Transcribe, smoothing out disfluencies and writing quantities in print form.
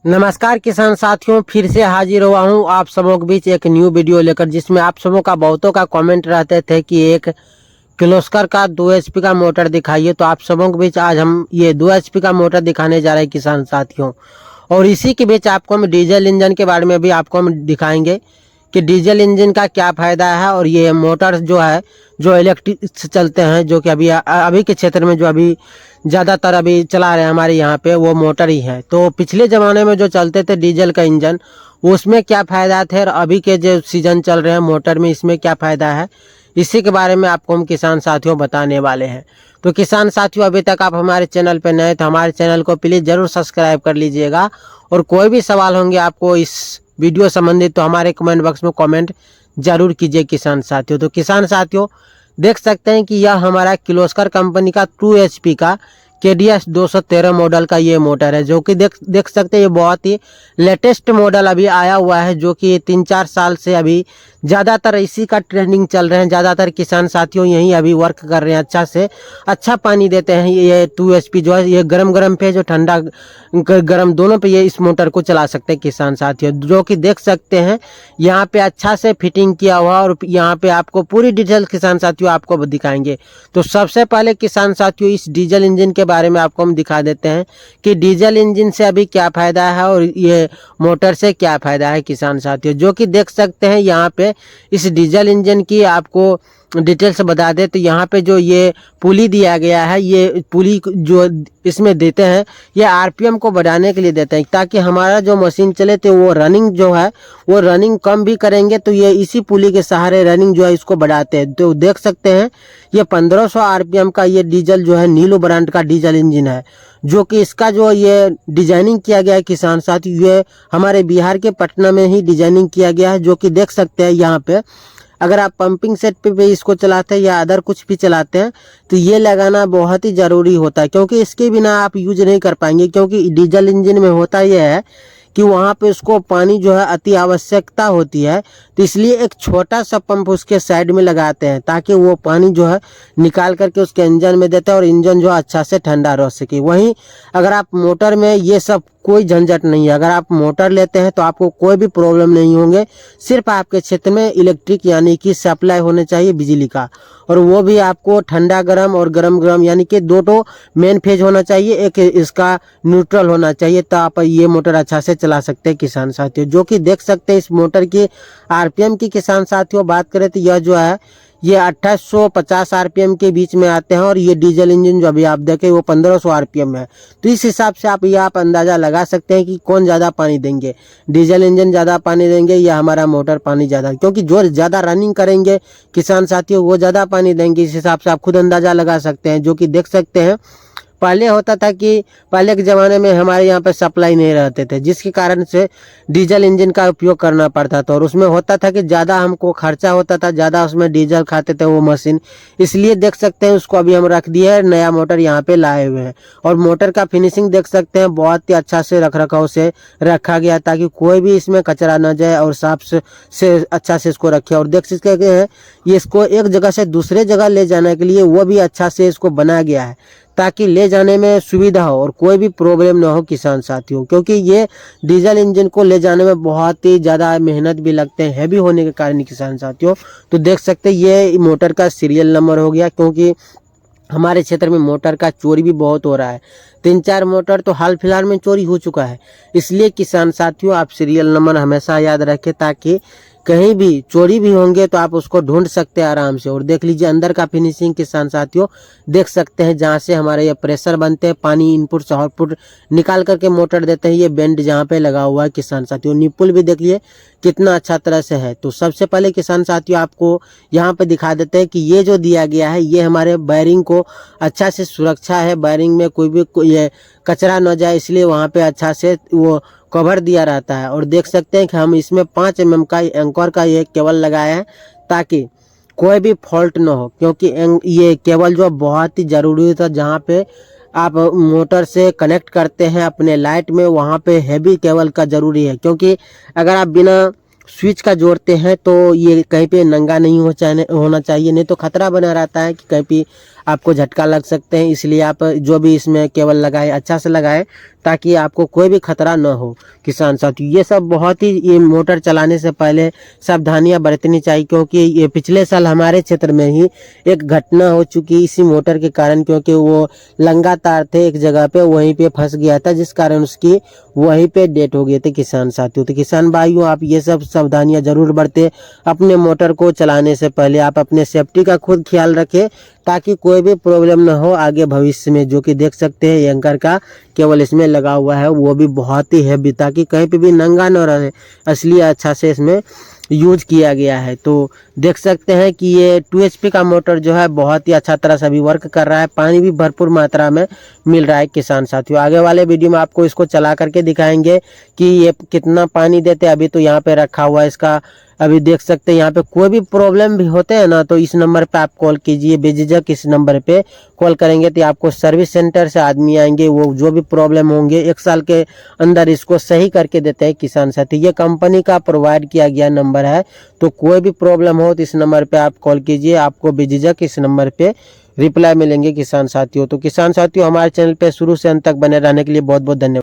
नमस्कार किसान साथियों, फिर से हाजिर हुआ हूँ आप सबों के बीच एक न्यू वीडियो लेकर, जिसमें आप सबों का बहुतों का कमेंट रहते थे कि एक किर्लोस्कर का 2 HP का मोटर दिखाइए। तो आप सबों के बीच आज हम ये 2 HP का मोटर दिखाने जा रहे हैं किसान साथियों। और इसी के बीच आपको हम डीजल इंजन के बारे में भी आपको हम दिखाएंगे कि डीजल इंजन का क्या फ़ायदा है। और ये मोटर जो है जो इलेक्ट्रिक से चलते हैं, जो कि अभी के क्षेत्र में जो अभी ज़्यादातर अभी चला रहे हैं हमारे यहाँ पे, वो मोटर ही है। तो पिछले ज़माने में जो चलते थे डीजल का इंजन, उसमें क्या फ़ायदा थे और अभी के जो सीजन चल रहे हैं मोटर में, इसमें क्या फ़ायदा है, इसी के बारे में आपको हम किसान साथियों बताने वाले हैं। तो किसान साथियों, अभी तक आप हमारे चैनल पर नए तो हमारे चैनल को प्लीज़ ज़रूर सब्सक्राइब कर लीजिएगा। और कोई भी सवाल होंगे आपको इस वीडियो संबंधित तो हमारे कमेंट बॉक्स में कमेंट जरूर कीजिए किसान साथियों। तो किसान साथियों, देख सकते हैं कि यह हमारा किर्लोस्कर कंपनी का 2 HP का KDS 213 मॉडल का ये मोटर है, जो कि देख सकते हैं ये बहुत ही लेटेस्ट मॉडल अभी आया हुआ है, जो कि 3-4 साल से अभी ज़्यादातर इसी का ट्रेंडिंग चल रहे हैं। ज़्यादातर किसान साथियों यही अभी वर्क कर रहे हैं, अच्छा से अच्छा पानी देते हैं। ये 2 HP जो है ये गरम पे जो ठंडा गरम दोनों पे ये इस मोटर को चला सकते हैं किसान साथियों, जो कि देख सकते हैं यहाँ पे अच्छा से फिटिंग किया हुआ। और यहाँ पे आपको पूरी डिटेल किसान साथियों आपको दिखाएंगे। तो सबसे पहले किसान साथियों इस डीजल इंजन के बारे में आपको हम दिखा देते हैं कि डीजल इंजन से अभी क्या फ़ायदा है और ये मोटर से क्या फ़ायदा है किसान साथियों, जो कि देख सकते हैं यहाँ पे इस डीजल इंजन की आपको डिटेल से बता दे। तो यहाँ पे जो ये पुली दिया गया है, ये पुली जो इसमें देते हैं ये RPM को बढ़ाने के लिए देते हैं, ताकि हमारा जो मशीन चले तो वो रनिंग जो है वो रनिंग कम भी करेंगे, तो ये इसी पुली के सहारे रनिंग जो है इसको बढ़ाते हैं। तो देख सकते हैं ये 1500 RPM का ये डीजल जो है नीलो ब्रांड का डीजल इंजन है, जो कि इसका जो ये डिजाइनिंग किया गया है किसान साथी, ये हमारे बिहार के पटना में ही डिजाइनिंग किया गया है। जो कि देख सकते हैं यहाँ पे अगर आप पंपिंग सेट पे भी इसको चलाते हैं या अदर कुछ भी चलाते हैं तो ये लगाना बहुत ही ज़रूरी होता है, क्योंकि इसके बिना आप यूज नहीं कर पाएंगे। क्योंकि डीजल इंजन में होता यह है कि वहाँ पे उसको पानी जो है अति आवश्यकता होती है, तो इसलिए एक छोटा सा पंप उसके साइड में लगाते हैं, ताकि वो पानी जो है निकाल करके उसके इंजन में देते हैं और इंजन जो अच्छा से ठंडा रह सके। वहीं अगर आप मोटर में ये सब कोई झंझट नहीं है, अगर आप मोटर लेते हैं तो आपको कोई भी प्रॉब्लम नहीं होंगे। सिर्फ आपके क्षेत्र में इलेक्ट्रिक यानी कि सप्लाई होने चाहिए बिजली का, और वो भी आपको ठंडा गर्म और गर्म गर्म यानी कि दो मेन फेज होना चाहिए, एक इसका न्यूट्रल होना चाहिए, तो आप ये मोटर अच्छा से चला सकते हैं किसान साथियों। जो कि देख सकते हैं इस मोटर की RPM की किसान साथियों बात करें तो यह जो है ये 2850 RPM के बीच में आते हैं, और ये डीजल इंजन जो अभी आप देखें वो 1500 RPM है। तो इस हिसाब से आप अंदाज़ा लगा सकते हैं कि कौन ज़्यादा पानी देंगे, डीजल इंजन ज़्यादा पानी देंगे या हमारा मोटर पानी ज़्यादा, क्योंकि जो ज़्यादा रनिंग करेंगे किसान साथियों वो ज़्यादा पानी देंगे। इस हिसाब से आप खुद अंदाज़ा लगा सकते हैं। जो कि देख सकते हैं पहले होता था कि पहले के ज़माने में हमारे यहाँ पे सप्लाई नहीं रहते थे, जिसके कारण से डीजल इंजन का उपयोग करना पड़ता था, और उसमें होता था कि ज़्यादा हमको खर्चा होता था, ज़्यादा उसमें डीजल खाते थे वो मशीन। इसलिए देख सकते हैं उसको अभी हम रख दिए है, नया मोटर यहाँ पे लाए हुए हैं। और मोटर का फिनिशिंग देख सकते हैं बहुत ही अच्छा से रख रखाव से रखा गया, ताकि कोई भी इसमें कचरा ना जाए, और साफ से अच्छा से इसको रखे। और देख सकते हैं ये इसको एक जगह से दूसरे जगह ले जाने के लिए वो भी अच्छा से इसको बनाया गया है, ताकि ले जाने में सुविधा हो और कोई भी प्रॉब्लम ना हो किसान साथियों। क्योंकि ये डीजल इंजन को ले जाने में बहुत ही ज़्यादा मेहनत भी लगते हैं, हैवी होने के कारण किसान साथियों। तो देख सकते हैं ये मोटर का सीरियल नंबर हो गया, क्योंकि हमारे क्षेत्र में मोटर का चोरी भी बहुत हो रहा है। 3-4 मोटर तो हाल फिलहाल में चोरी हो चुका है। इसलिए किसान साथियों आप सीरियल नंबर हमेशा याद रखें, ताकि कहीं भी चोरी भी होंगे तो आप उसको ढूंढ सकते हैं आराम से। और देख लीजिए अंदर का फिनिशिंग किसान साथियों, देख सकते हैं जहाँ से हमारे ये प्रेशर बनते हैं, पानी इनपुट से आउटपुट निकाल करके मोटर देते हैं, ये बेंड जहाँ पे लगा हुआ है किसान साथियों। निपुल भी देखिए कितना अच्छा तरह से है। तो सबसे पहले किसान साथियों आपको यहाँ पे दिखा देते हैं कि ये जो दिया गया है ये हमारे वायरिंग को अच्छा से सुरक्षा है, वायरिंग में कोई भी ये कचरा न जाए, इसलिए वहाँ पे अच्छा से वो कवर दिया रहता है। और देख सकते हैं कि हम इसमें 5 mm का एंकर का ये केबल लगाया है, ताकि कोई भी फॉल्ट ना हो। क्योंकि ये केबल जो बहुत ही ज़रूरी होता है, जहाँ पे आप मोटर से कनेक्ट करते हैं अपने लाइट में, वहाँ पे हैवी केबल का ज़रूरी है। क्योंकि अगर आप बिना स्विच का जोड़ते हैं तो ये कहीं पे नंगा नहीं होना चाहिए, नहीं तो खतरा बना रहता है कि कहीं पे आपको झटका लग सकते हैं। इसलिए आप जो भी इसमें केबल लगाए अच्छा से लगाए ताकि आपको कोई भी खतरा न हो किसान साथियों। ये सब बहुत ही ये मोटर चलाने से पहले सावधानियां बरतनी चाहिए, क्योंकि ये पिछले साल हमारे क्षेत्र में ही एक घटना हो चुकी इसी मोटर के कारण, क्योंकि वो लंगा तार थे एक जगह पे, वहीं पे फंस गया था, जिस कारण उसकी वहीं पे डेथ हो गई थी किसान साथियों। तो किसान भाइयों, आप ये सब सावधानियां जरूर बरतें अपने मोटर को चलाने से पहले। आप अपने सेफ्टी का खुद ख्याल रखें ताकि कोई भी प्रॉब्लम ना हो आगे भविष्य में। जो कि देख सकते हैं एंकर का केवल इसमें लगा हुआ है, वो भी बहुत ही हैवी, ताकि कहीं पे भी नंगा न रहे, इसलिए अच्छा से इसमें यूज किया गया है। तो देख सकते हैं कि ये 2 HP का मोटर जो है बहुत ही अच्छा तरह से अभी वर्क कर रहा है। पानी भी भरपूर मात्रा में मिल रहा है किसान साथियों। आगे वाले वीडियो में आपको इसको चला करके दिखाएंगे कि ये कितना पानी देते हैं। अभी तो यहाँ पे रखा हुआ है इसका, अभी देख सकते हैं यहाँ पे कोई भी प्रॉब्लम भी होते हैं ना, तो इस नंबर पे आप कॉल कीजिए बेझिझक। इस नंबर पे कॉल करेंगे तो आपको सर्विस सेंटर से आदमी आएंगे, वो जो भी प्रॉब्लम होंगे 1 साल के अंदर इसको सही करके देते हैं किसान साथी। ये कंपनी का प्रोवाइड किया गया नंबर है, तो कोई भी प्रॉब्लम हो तो इस नंबर पे आप कॉल कीजिए, आपको बेझिझक इस नंबर पे रिप्लाई मिलेंगे किसान साथियों। तो किसान साथियों, हमारे चैनल पे शुरू से अंत तक बने रहने के लिए बहुत बहुत धन्यवाद।